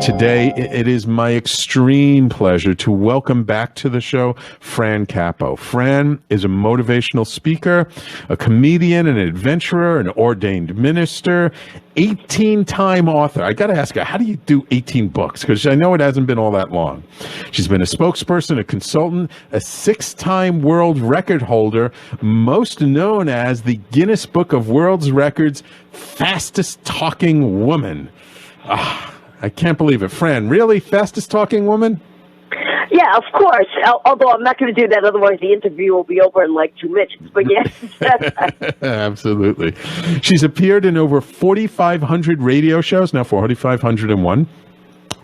Today, it is my extreme pleasure to welcome back to the show Fran Capo. Fran is a motivational speaker, a comedian, an adventurer, an ordained minister, 18-time author. I got to ask her, how do you do 18 books? Because I know it hasn't been all that long. She's been a spokesperson, a consultant, a 6-time world record holder, most known as the Guinness Book of World Records fastest talking woman. I can't believe it. Fran, really? Fastest talking woman? Yeah, of course. Although I'm not going to do that. Otherwise, the interview will be over in like 2 minutes. But yes. Absolutely. She's appeared in over 4,500 radio shows, now 4,501.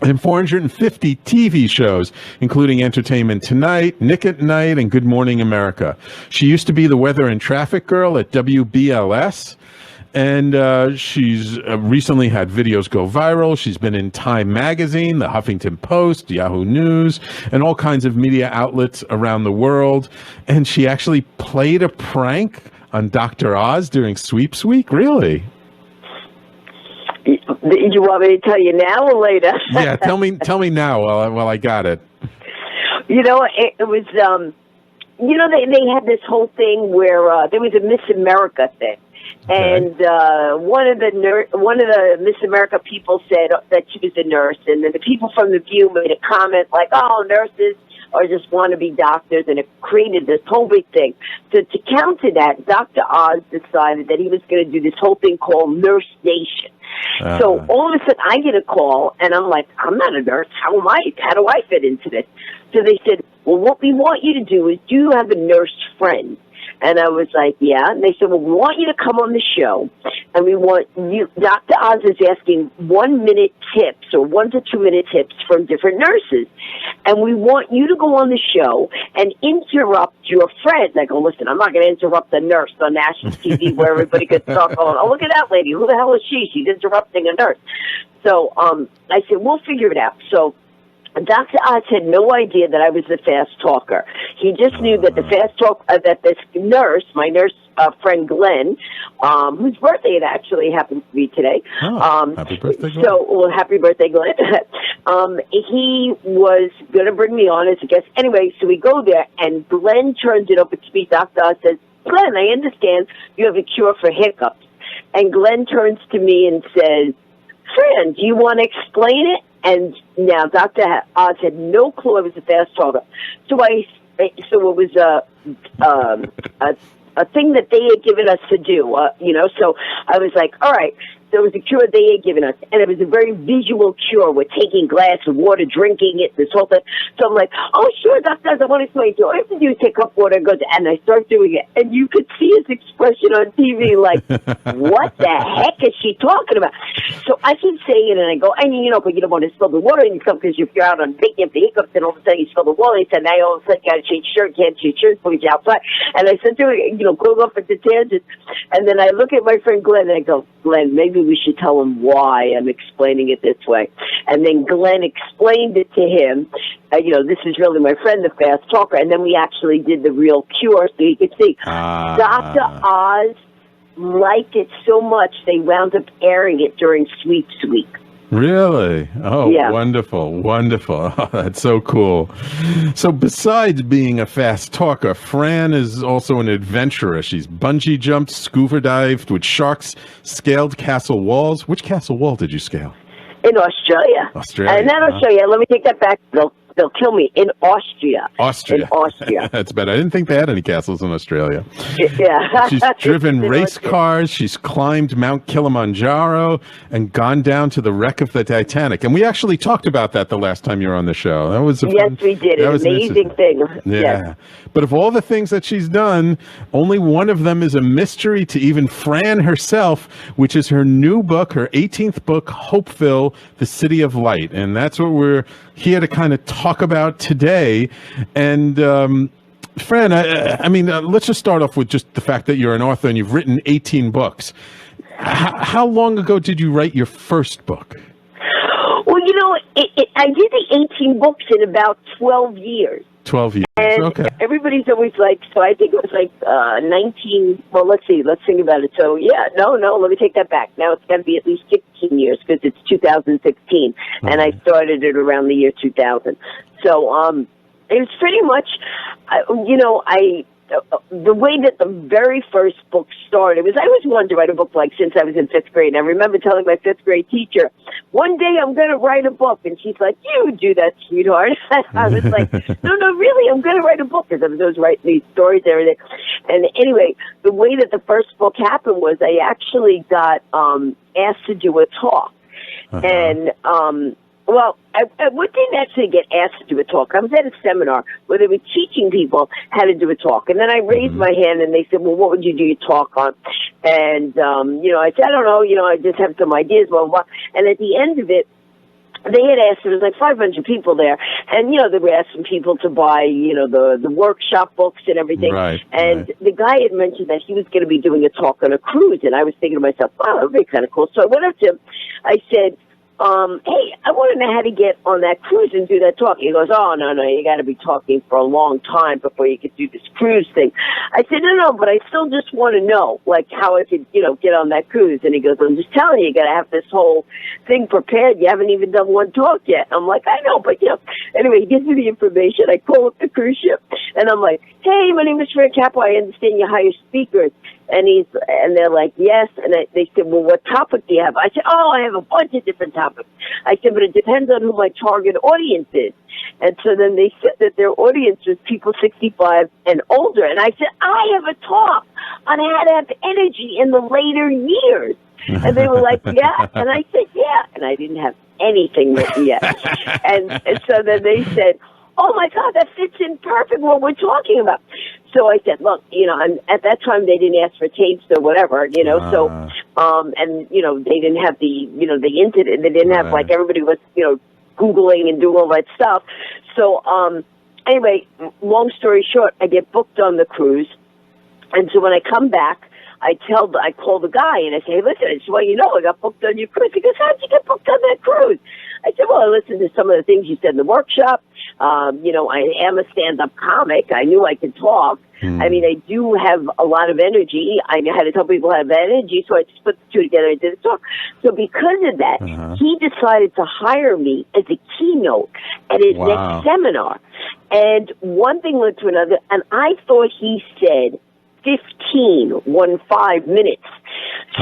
And 450 TV shows, including Entertainment Tonight, Nick at Night, and Good Morning America. She used to be the weather and traffic girl at WBLS. And she's recently had videos go viral. She's been in Time Magazine, the Huffington Post, Yahoo News, and all kinds of media outlets around the world. And she actually played a prank on Dr. Oz during Sweeps Week. Really? You want me to tell you now or later? Yeah, tell me now while I got it. You know, it was, they had this whole thing where there was a Miss America thing. Okay. And one of the Miss America people said that she was a nurse, and then the people from The View made a comment like, "Oh, nurses or just want to be doctors," and it created this whole big thing. So to counter that, Dr. Oz decided that he was going to do this whole thing called Nurse Nation. So all of a sudden, I get a call, and I'm like, "I'm not a nurse. How do I fit into this?" So they said, "Well, what we want you to do is, do you have a nurse friend?" And I was like, yeah. And they said, well, we want you to come on the show, and we want you, Dr. Oz is asking 1-minute tips or 1 to 2 minute tips from different nurses. And we want you to go on the show and interrupt your friend. I go, listen, I'm not going to interrupt a nurse on national TV where everybody could start going, oh, look at that lady. Who the hell is she? She's interrupting a nurse. So I said, we'll figure it out. So Dr. Oz had no idea that I was a fast talker. He just knew that the fast talk, that this nurse, my nurse friend Glenn, whose birthday it actually happens to be today. Happy birthday, Glenn. Happy birthday, Glenn. He was going to bring me on as a guest. Anyway, so we go there, and Glenn turns it over to me. Dr. Oz says, Glenn, I understand you have a cure for hiccups. And Glenn turns to me and says, Fran, do you want to explain it? And now Dr. Oz had no clue I was a fast talker. So it was a thing that they had given us to do, so I was like, all right. There was a cure they had given us, and it was a very visual cure. We're taking a glass of water, drinking it, this whole thing. So I'm like, oh, sure, Dr. Oz, I want to explain to you. All I have to do is take a cup of water and I start doing it. And you could see his expression on TV like, what the heck is she talking about? So I keep saying it, and I go, but you don't want to spill the water in yourself because if you're out on big empty hiccups, and all of a sudden you spill the water. He said, now all of a sudden you got to change shirt, can't change shirts, put you outside. And I said to him, going off at the tangent. And then I look at my friend Glenn, and I go, Glenn, maybe we should tell him why I'm explaining it this way. And then Glenn explained it to him. This is really my friend, the fast talker. And then we actually did the real cure so he could see. Dr. Oz liked it so much, they wound up airing it during Sweeps Week. Really? Oh, yeah. Wonderful, wonderful. Oh, that's so cool. So besides being a fast talker, Fran is also an adventurer. She's bungee jumped, scuba dived with sharks, scaled castle walls. Which castle wall did you scale? In Australia. And not Australia. Let me take that back. They'll kill me. In Austria. In Austria. That's better. I didn't think they had any castles in Australia. Yeah. She's driven race cars. She's climbed Mount Kilimanjaro and gone down to the wreck of the Titanic. And we actually talked about that the last time you were on the show. That was yes, we did. An amazing thing. Yeah. Yes. But of all the things that she's done, only one of them is a mystery to even Fran herself, which is her new book, her 18th book, Hopeville, the City of Light. And that's what we're here to kind of talk about today. And Fran, let's just start off with just the fact that you're an author and you've written 18 books. How long ago did you write your first book? Well, I did the 18 books in about 12 years. 12 years. And Okay. everybody's always like, so I think it was like 19, well, let's think about it. So, yeah, no, let me take that back. Now it's got to be at least 16 years because it's 2016, and I started it around the year 2000. So it's pretty much, the way that the very first book started was I always wanted to write a book like since I was in 5th grade. And I remember telling my 5th grade teacher, one day I'm going to write a book. And she's like, you do that, sweetheart. I was like, no, really, I'm going to write a book because I was always writing these stories and everything. And anyway, the way that the first book happened was I actually got asked to do a talk. And well, I didn't actually get asked to do a talk. I was at a seminar where they were teaching people how to do a talk. And then I raised my hand and they said, well, what would you do your talk on? And, I said, I don't know, I just have some ideas, blah, blah, blah. And at the end of it, they had asked, there was like 500 people there, and, they were asking people to buy, the workshop books and everything. Right, and the guy had mentioned that he was going to be doing a talk on a cruise, and I was thinking to myself, wow, that would be kind of cool. So I went up to him, I said, hey, I want to know how to get on that cruise and do that talk. He goes, oh, no, you got to be talking for a long time before you could do this cruise thing. I said, no, but I still just want to know, like, how I could, get on that cruise. And he goes, I'm just telling you, you got to have this whole thing prepared. You haven't even done one talk yet. I'm like, I know, but, Anyway, he gives me the information. I call up the cruise ship, and I'm like, hey, my name is Fran Capo. I understand you hire speakers. And they're like, yes. And they said, well, what topic do you have? I said, I have a bunch of different topics. I said, but it depends on who my target audience is. And so then they said that their audience was people 65 and older. And I said, I have a talk on how to have energy in the later years. And they were like, yeah. And I said, yeah. And I didn't have anything written yet. and so then they said, oh, my God, that fits in perfect what we're talking about. So I said, look, at that time they didn't ask for tapes or whatever, so, and, they didn't have the, the internet. They didn't have, like, everybody was, Googling and doing all that stuff. So, anyway, long story short, I get booked on the cruise. And so when I come back, I call the guy and I say, hey, listen, I just want you to know I got booked on your cruise. He goes, how'd you get booked on that cruise? I said, well, I listened to some of the things you said in the workshop. I am a stand-up comic. I knew I could talk. I mean, I do have a lot of energy. I had to tell people I have energy, so I just put the two together and did a talk. So because of that, he decided to hire me as a keynote at his next seminar. And one thing led to another, and I thought he said 15 minutes.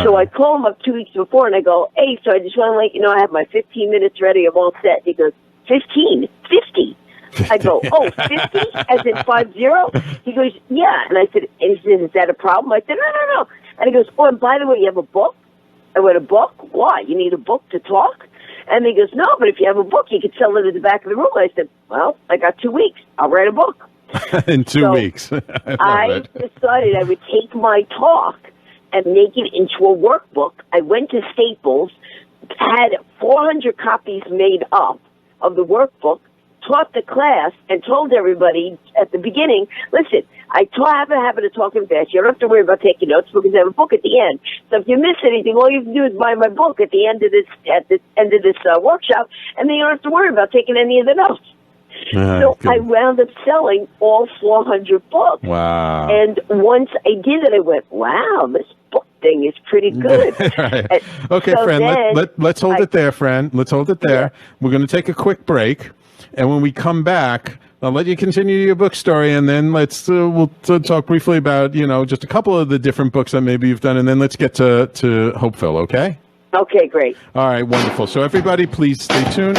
So I call him up 2 weeks before, and I go, hey, so I just want to let you know I have my 15 minutes ready. I'm all set. He goes, 50. I go, 50? As in 50? He goes, yeah. And I said, is that a problem? I said, no. And he goes, oh, and by the way, you have a book? I went, a book? Why? You need a book to talk? And he goes, no, but if you have a book, you could sell it at the back of the room. I said, well, I got 2 weeks. I'll write a book. In 2 weeks. I decided I would take my talk and make it into a workbook. I went to Staples, had 400 copies made up of the workbook, taught the class, and told everybody at the beginning, listen, I have a habit of talking fast. You don't have to worry about taking notes because I have a book at the end. So if you miss anything, all you have to do is buy my book at the end of this workshop, and then you don't have to worry about taking any of the notes. So I wound up selling all 400 books. Wow. And once I did it, I went, wow, this book thing is pretty good. Right. Okay, so Fran, let's hold it there, Fran. Let's hold it there. Yeah. We're going to take a quick break. And when we come back, I'll let you continue your book story, and then we'll talk briefly about, just a couple of the different books that maybe you've done, and then let's get to Hopeville, okay? Okay, great. All right, wonderful. So everybody, please stay tuned.